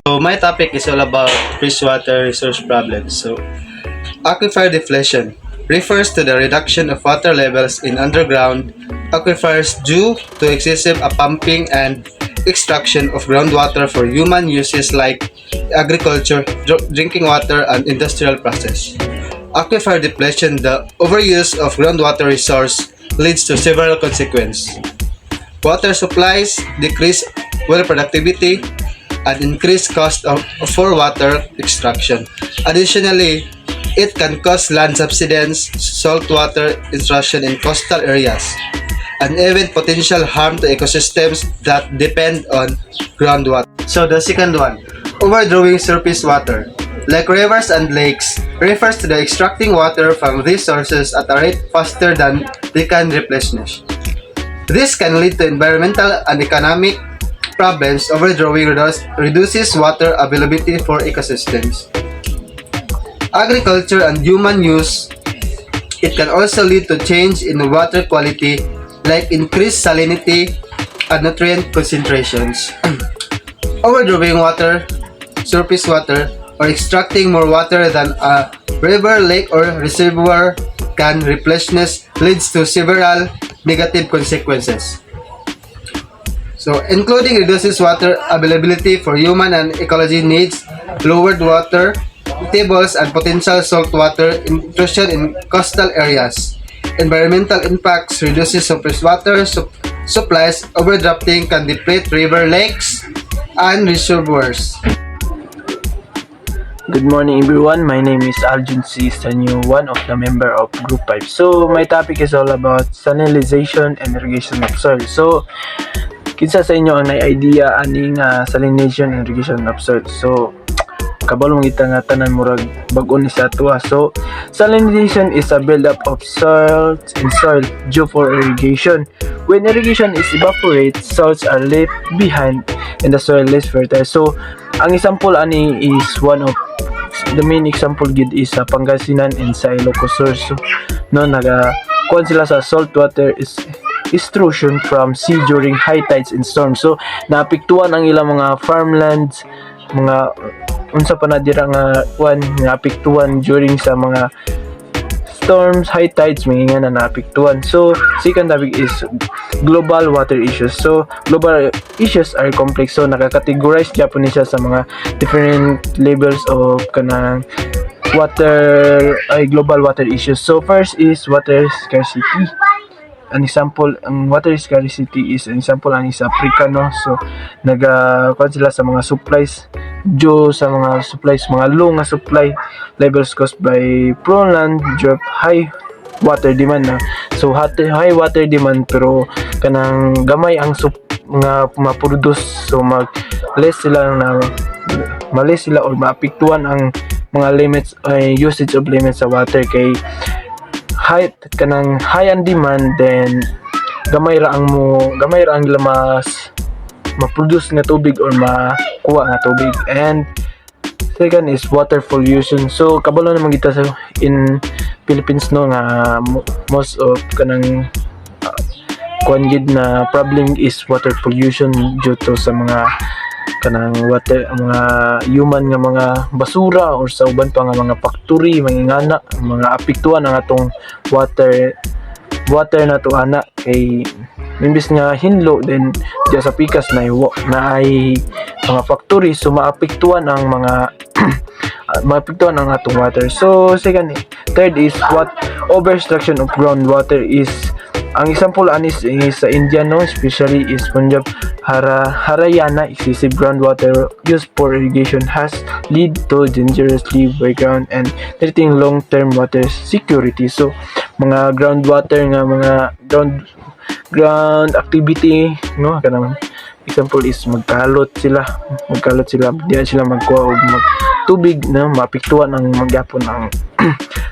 So my topic is all about freshwater resource problems. So aquifer depletion refers to the reduction of water levels in underground aquifers due to excessive pumping and extraction of groundwater for human uses like agriculture, drinking water, and industrial process. Aquifer depletion, the overuse of groundwater resource, leads to several consequences. Water supplies decrease well productivity and increase cost for water extraction. Additionally, it can cause land subsidence, saltwater intrusion in coastal areas, and even potential harm to ecosystems that depend on groundwater. So the second one, overdrawing surface water. Like rivers and lakes, refers to the extracting water from these sources at a rate faster than they can replenish. This can lead to environmental and economic problems. Overdrawing reduces water availability for ecosystems. Agriculture and human use, it can also lead to change in water quality like increased salinity and nutrient concentrations. Overdrawing water, surface water, or extracting more water than a river, lake, or reservoir can replenish leads to several negative consequences. So, including reduces water availability for human and ecology needs, lowered water tables, and potential saltwater intrusion in coastal areas. Environmental impacts reduces surface water supplies. Overdrafting can deplete river, lakes, and reservoirs. Good morning everyone, my name is Arjun C. Sanyo, one of the member of Group 5. So, my topic is all about salinization and irrigation of soil. So, kinsa sa inyo ang idea aning salinization and irrigation of soil. So, kabalo mong kita nga tanan murag bag-o ni sa ato. So, salinization is a build-up of salts in soil due for irrigation. When irrigation is evaporate, salts are left behind and the soil less fertile. So, ang example ani is one of the main example gid is sa Pangasinan and sa Ilocos. So, no kuan sila sa saltwater is intrusion from sea during high tides and storms. So, naapektuhan ang ilang mga farmlands, mga unsa pa na dira nga kuan naapektuhan during sa mga storms, high tides, may nga na naapektuhan. So, second topic is global water issues. So, global issues are complex. So, nakakategorize Japan siya sa mga different levels of kanang global water issues. So, first is water scarcity. An example, ang water scarcity is an example ani sa Africa, no? So, kuan sila sa mga supplies due sa mga supplies, mga low nga supply levels caused by prolonged drought, high water demand na. So, high water demand pero kanang gamay ang mga ma-produce. So, less sila or maapektuhan ang mga limits, usage of limits sa water kay high ang demand, then gamay ra ang ma-produce nga tubig or makuha nga tubig. And second is water pollution. So, kabalo naman kita sa in Philippines, no, nga most of kanang kuan gid na problem is water pollution due to sa mga kanang water, mga human nga mga basura or sa uban pa nga mga factory, mga apektuhan ang atong water na to ana kay imbis nga hinlo, then diya sa pikas na ay mga factory, so maapektuhan ang mga maapektuhan ang atong water. So, third is overextraction of groundwater is ang example anis sa India, no, especially is Punjab, Haryana. Excessive groundwater used for irrigation has lead to dangerously background and threatening long-term water security. So, mga groundwater nga mga ground activity, no, kanang example is magkalot sila diya sila magkuha og tubig na maapektuhan ang magyapon ang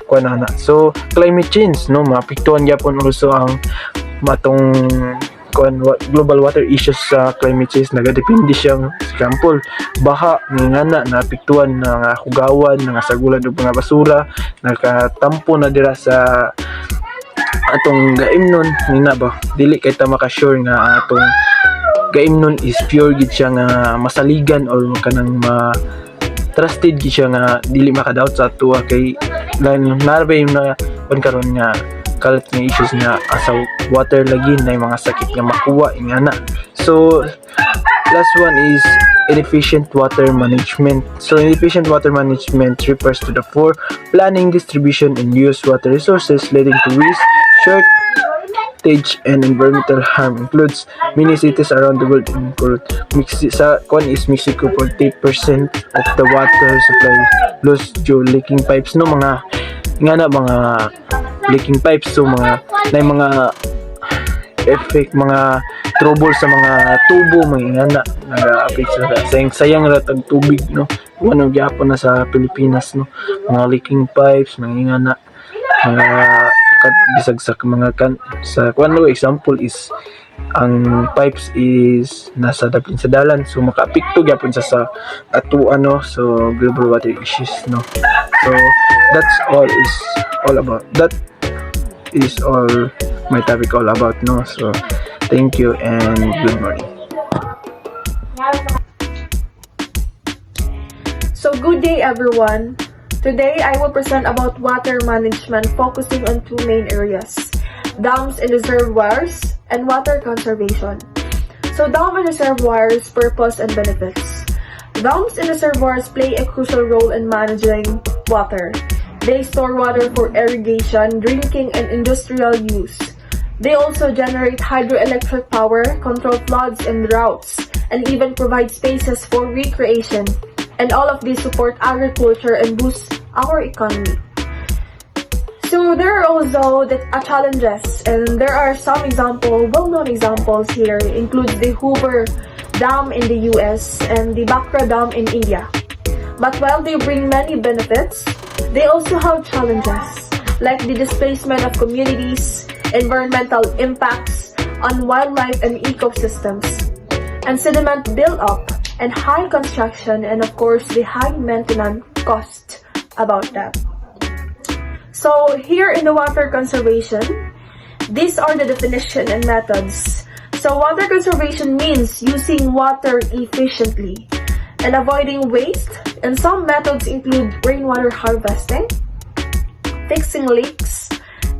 kuanana. So, climate change, no, maapektuhan gyapon also ang matong global water issues sa climate change. Nagadepende siya, example, baha ngana naapektuhan nga hugawan, nga sagulan og mga basura, nakatampo na dira sa atong gaimnon nina ba, dili kay ta maka-sure nga atong gaim nun is pure gid siya nga masaligan or kanang trusted gid siya nga dili makadoubt sa ato kay narabay yung na karon nga kalat nga issues nga asa water lagi na yung mga sakit nga makuha ingana. So last one is inefficient water management. So inefficient water management refers to the poor planning, distribution, and use water resources leading to waste, shortage, and environmental harm. Includes many cities around the world include sa one is Mexico. 40% of the water supply lost due leaking pipes no mga leaking pipes. So mga effect mga trouble sa mga tubo mga nag-affect sa sayang ratag tubig no ano gyapon na sa Pilipinas no mga leaking pipes mga bisag sa mga sa kuno example is ang pipes is nasa daplin sa dalan so makaapekto gyapon sa ato so global water issues no. So that's all my topic all about no. So thank you and good morning. So good day everyone. Today I will present about water management focusing on two main areas: dams and reservoirs and water conservation. So dam and reservoirs purpose and benefits. Dams and reservoirs play a crucial role in managing water. They store water for irrigation, drinking, and industrial use. They also generate hydroelectric power, control floods and droughts, and even provide spaces for recreation. And all of these support agriculture and boost our economy. So there are also challenges, and there are some well-known examples here, includes the Hoover Dam in the US and the Bhakra Dam in India. But while they bring many benefits, they also have challenges, like the displacement of communities, environmental impacts on wildlife and ecosystems, and sediment build-up, and high construction, and of course the high maintenance cost about that. So here in the water conservation, these are the definition and methods. So water conservation means using water efficiently and avoiding waste, and some methods include rainwater harvesting, fixing leaks,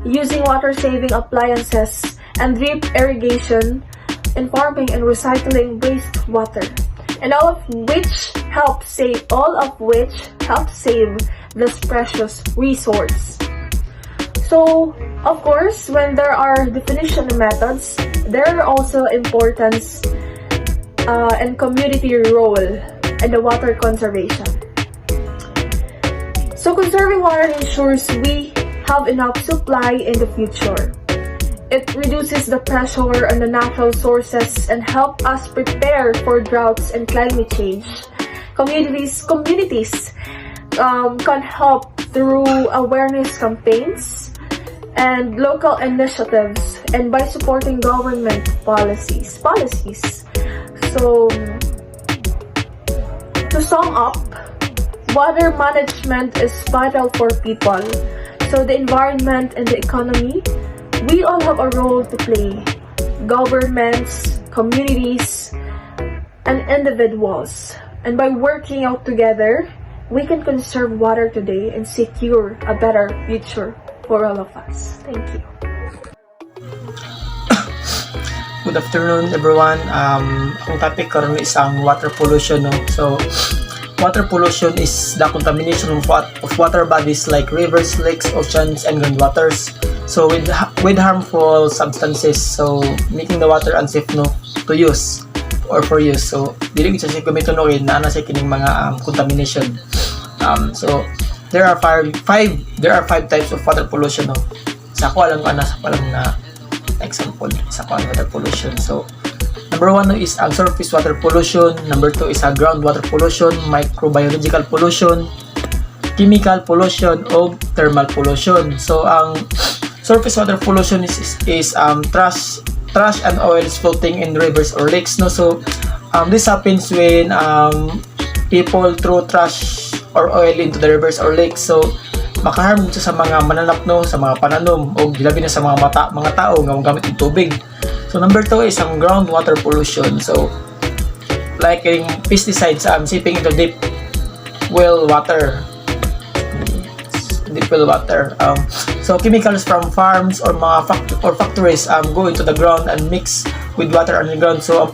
using water-saving appliances, and drip irrigation, and farming and recycling wastewater, and all of which help save this precious resource. So, of course, when there are definition methods, there are also importance and community role in the water conservation. So conserving water ensures we have enough supply in the future. It reduces the pressure on the natural sources and help us prepare for droughts and climate change. Communities can help through awareness campaigns and local initiatives, and by supporting government policies. So, to sum up, water management is vital for people. So the environment and the economy, we all have a role to play. Governments, communities, and individuals. And by working out together, we can conserve water today and secure a better future for all of us. Thank you. Good afternoon everyone. Ang topic karon is ang water pollution no. So water pollution is the contamination of water bodies like rivers, lakes, oceans, and groundwaters. So with harmful substances, so making the water unsafe no to use or for use. So dili gyud siya gamiton no kay naa sa kining mga contamination. So there are five types of water pollution no. Sa ko alam na example sa water pollution. So number 1 no is ang surface water pollution, number 2 is ang groundwater pollution, microbiological pollution, chemical pollution o thermal pollution. So ang surface water pollution is trash and oils floating in rivers or lakes no. So this happens when people throw trash or oil into the rivers or lakes. So makaharm sa mga mananap no, sa mga pananom o gilabi na sa mga tao nga gamit ng tubig. So number 2 is ang groundwater pollution. So like yung pesticides seeping into deep well water. So chemicals from farms or mga factories go into the ground and mix with water underground. So ang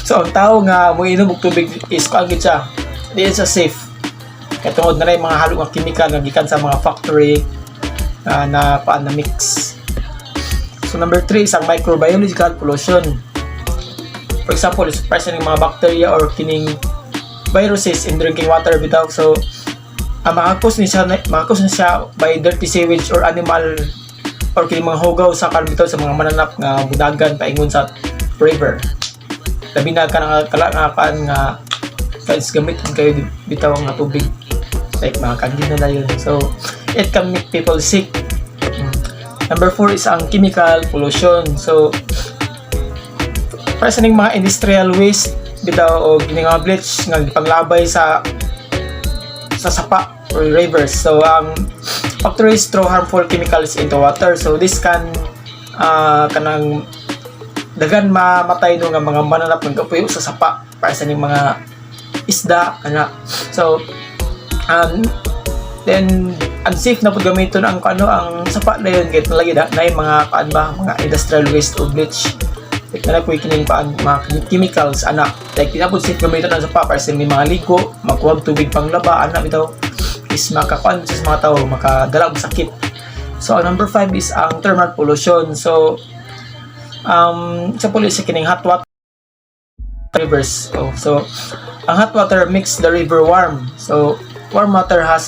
so ang tao nga mo inom og tubig is kaagid siya. Di siya safe. Kaya tungod na rin mga halong nga chemical nga gikan sa mga factory na mix. So number 3 is ang microbiological pollution. For example, is present ng mga bacteria or kining viruses in drinking water bitaw. So makakus ni siya by dirty sewage or animal or kining mga hugaw sa bitaw sa mga mananap nga budagan paingon sa river. Labi na ka nga guys gamitin kayo bitaw nga tubig like mga kandila na yun. So it can make people sick. Number 4 is ang chemical pollution. So present ng mga industrial waste bitaw o mga bleach nga panglabay sa sapa or rivers. So factories throw harmful chemicals into water. So this can kanang dagan mamatay no nga mga mananap ng kapuyo sa sapa para sa ning mga isda kana. So then unsafe na pud gamiton ang ang sapa na yun kay lagi na yung mga industrial waste o bleach like na po kining mga chemicals like pinapod safe gamiton ang sapa para sa mga ligo makuha tubig panglaba bitaw is makakuan sa mga tao makadala og sakit. So number 5 is ang thermal pollution. So sa police kining hot water rivers. So ang hot water makes the river warm. So warm water has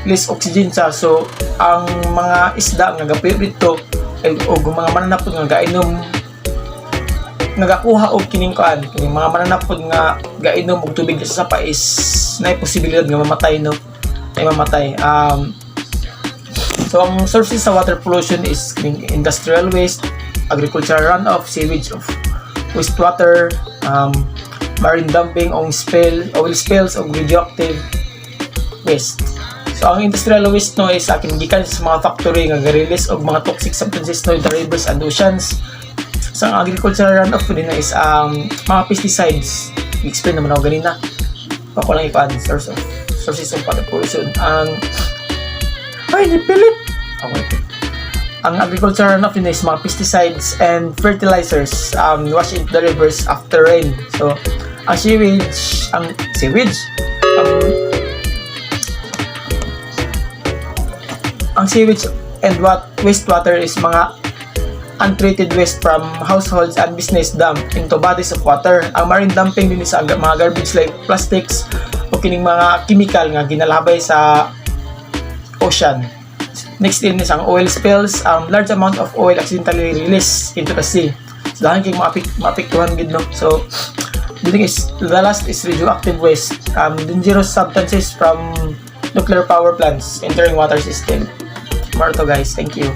less oxygen sa. So ang mga isda nga gapuyo dito o mga mananapod nga gainom nagakuha og kining mga mananapod nga gainom og tubig sa sapa is nay posibilidad nga mamatay. So ang sources sa water pollution is industrial waste, agricultural runoff, sewage of wastewater, marine dumping, oil spills of radioactive waste. So ang industrial waste no is gikan sa mga factory nga ga-release og mga toxic substances to the rivers and oceans. So ang agricultural runoff din is mga pesticides. I-explain naman ako ganina. Ako lang sources of water pollution. Nipilit! Okay. Ang agricultural runoff din is mga pesticides and fertilizers wash into the rivers after rain. So ang sewage and wastewater is mga untreated waste from households and business dump into bodies of water. Ang marine dumping din sa mga garbage like plastics o kining mga chemical nga ginalabay sa ocean. Next din is ang oil spills. Large amount of oil accidentally released into the sea. So dahil kay maapektuhan gid no. So the last is radioactive waste. Dangerous substances from nuclear power plants entering water system. More to guys. Thank you.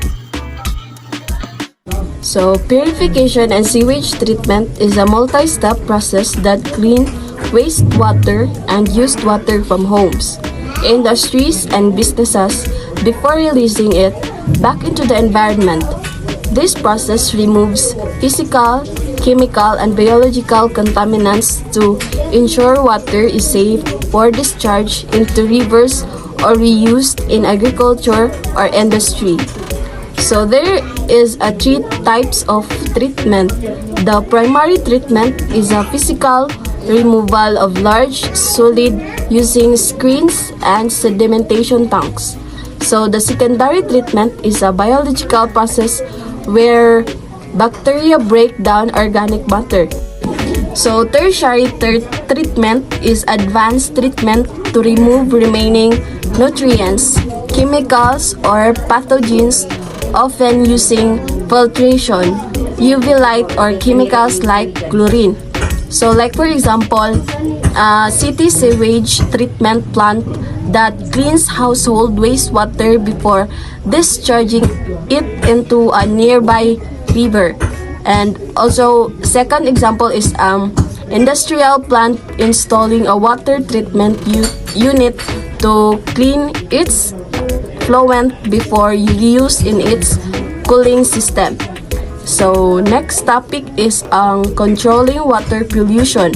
So, purification and sewage treatment is a multi-step process that clean wastewater and used water from homes, industries, and businesses before releasing it back into the environment. This process removes physical, chemical, and biological contaminants to ensure water is safe for discharge into rivers or reused in agriculture or industry. So there is a 3 types of treatment. The primary treatment is a physical removal of large solid using screens and sedimentation tanks. So the secondary treatment is a biological process where bacteria break down organic matter. So tertiary treatment is advanced treatment to remove remaining nutrients, chemicals, or pathogens, often using filtration, UV light, or chemicals like chlorine. So like for example, city sewage treatment plant that cleans household wastewater before discharging it into a nearby river. And also, second example is industrial plant installing a water treatment unit to clean its effluent before use in its cooling system. So, next topic is ang controlling water pollution.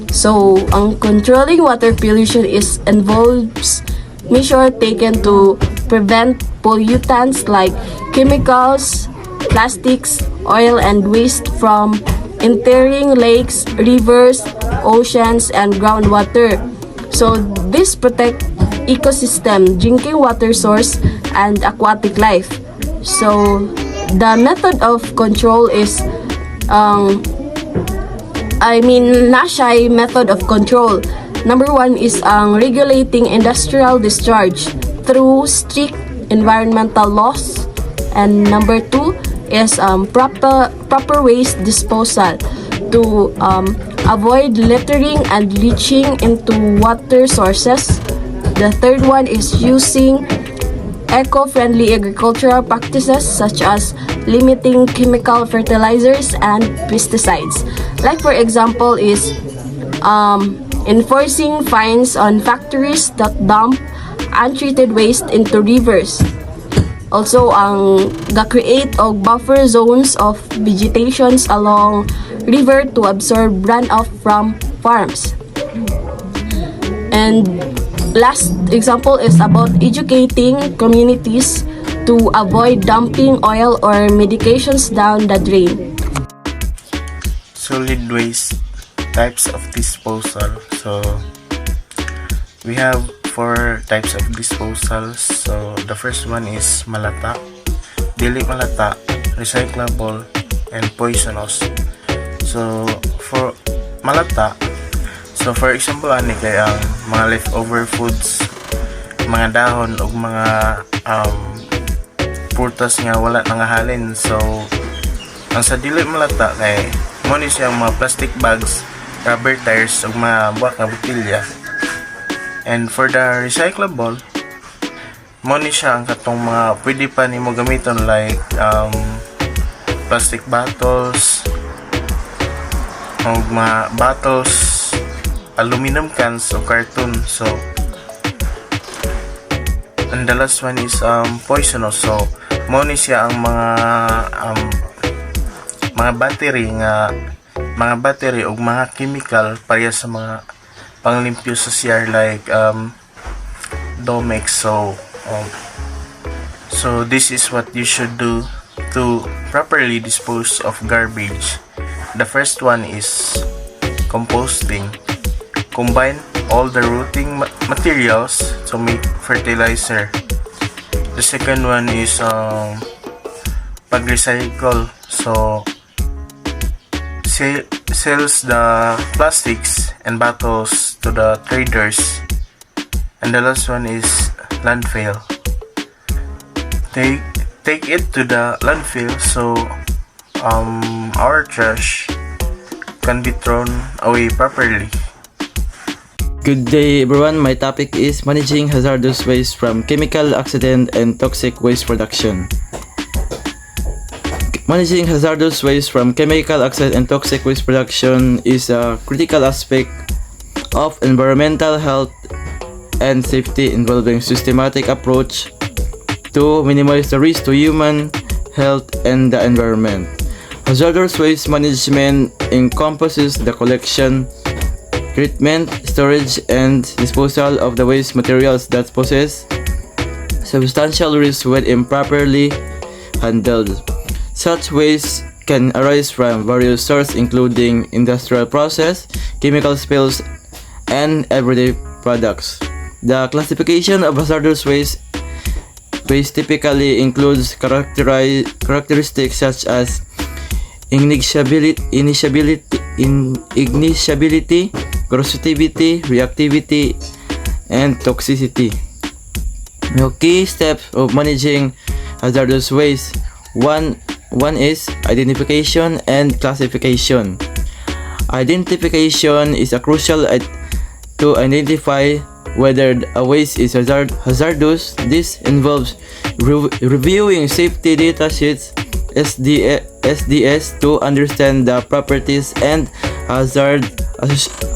So, ang controlling water pollution involves measures taken to prevent pollutants like chemicals, plastics, oil, and waste from entering lakes, rivers, oceans, and groundwater. So, this protect ecosystem, drinking water source, and aquatic life. So, the method of control is NASHI method of control. Number 1 is regulating industrial discharge through strict environmental laws. And number 2 is proper waste disposal to avoid littering and leaching into water sources. The third one is using eco-friendly agricultural practices such as limiting chemical fertilizers and pesticides. Like for example is enforcing fines on factories that dump untreated waste into rivers. Also, create og buffer zones of vegetations along river to absorb runoff from farms. And last example is about educating communities to avoid dumping oil or medications down the drain. Solid waste types of disposal. So we have 4 types of disposals. So the first one is malata, dili malata, recyclable, and poisonous. So for malata, so for example ani kay ang mga leftover foods, mga dahon o mga prutas nga wala nangahalin. So ang sa dili malata kay mo ni siya mga plastic bags, rubber tires o mga buwak nga botilya. And for the recyclable, mo ni siya ang katong mga pwede pa nimo gamiton like plastic bottles o mga bottles, aluminum cans o carton. So and the last one is poisonous. So mo ni siya ang mga battery o mga chemical para sa mga panglimpyo sa CR like Domex. So this is what you should do to properly dispose of garbage. The first one is composting. Combine all the rotting materials to make fertilizer. The second one is pag-recycle. So sells the plastics and bottles to the traders. And the last one is landfill. Take it to the landfill so our trash can be thrown away properly. Good day everyone, my topic is managing hazardous waste from chemical, accident, and toxic waste production. Managing hazardous waste from chemical, accident, and toxic waste production is a critical aspect of environmental health and safety involving systematic approach to minimize the risk to human health and the environment. Hazardous waste management encompasses the collection, treatment, storage, and disposal of the waste materials that possess substantial risk when improperly handled. Such waste can arise from various sources including industrial process, chemical spills, and everyday products. The classification of hazardous waste typically includes characteristics such as ignitionability, corrosivity, reactivity, and toxicity. Now, key steps of managing hazardous waste. One is identification and classification. Identification is crucial to identify whether a waste is hazardous. This involves reviewing safety data sheets SDS to understand the properties and hazards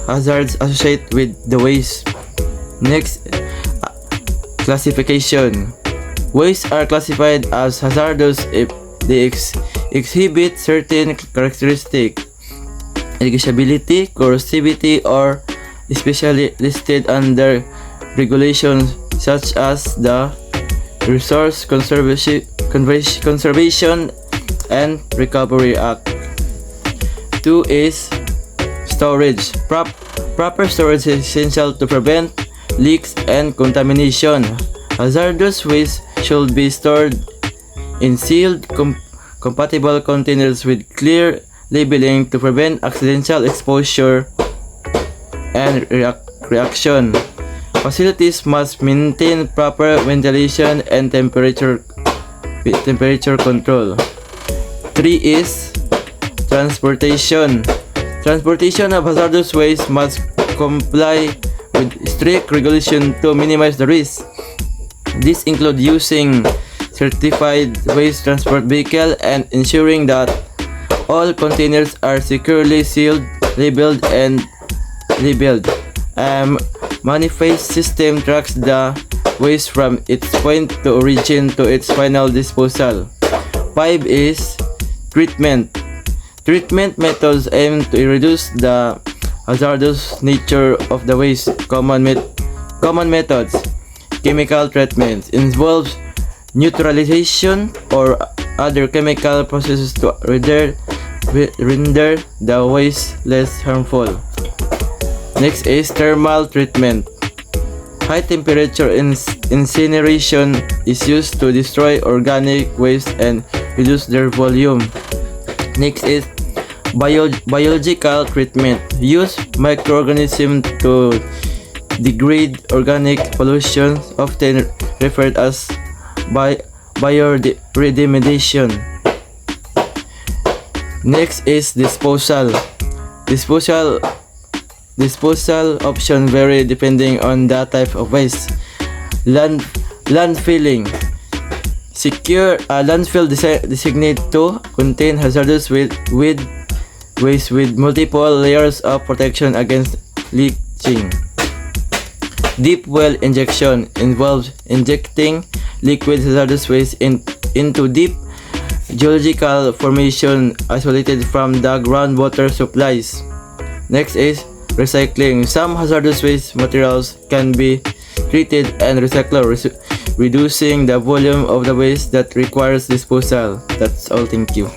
associated with the waste. Next, classification. Wastes are classified as hazardous if they exhibit certain characteristics, eligibility, corrosivity, or especially listed under regulations such as the Resource Conservation and Recovery Act. 2 is storage. Proper storage is essential to prevent leaks and contamination. Hazardous waste should be stored in sealed, compatible containers with clear labeling to prevent accidental exposure and reaction. Facilities must maintain proper ventilation and temperature control. 3 is transportation. Transportation of hazardous waste must comply with strict regulation to minimize the risk. This includes using certified waste transport vehicle and ensuring that all containers are securely sealed, labeled. Manifest system tracks the waste from its point to origin to its final disposal. 5 is treatment. Treatment methods aim to reduce the hazardous nature of the waste. Common methods. Chemical treatment involves neutralization or other chemical processes to render the waste less harmful. Next is thermal treatment. High temperature incineration is used to destroy organic waste and reduce their volume. Next is biological treatment. Use microorganisms to degrade organic pollution, often referred as bioremediation. Next is disposal. Disposal options vary depending on the type of waste. Landfilling. Secure landfill designate to contain hazardous waste with multiple layers of protection against leaching. Deep well injection involves injecting liquid hazardous waste into deep geological formation isolated from the groundwater supplies. Next is recycling. Some hazardous waste materials can be treated and recycled, reducing the volume of the waste that requires disposal. That's all. Thank you.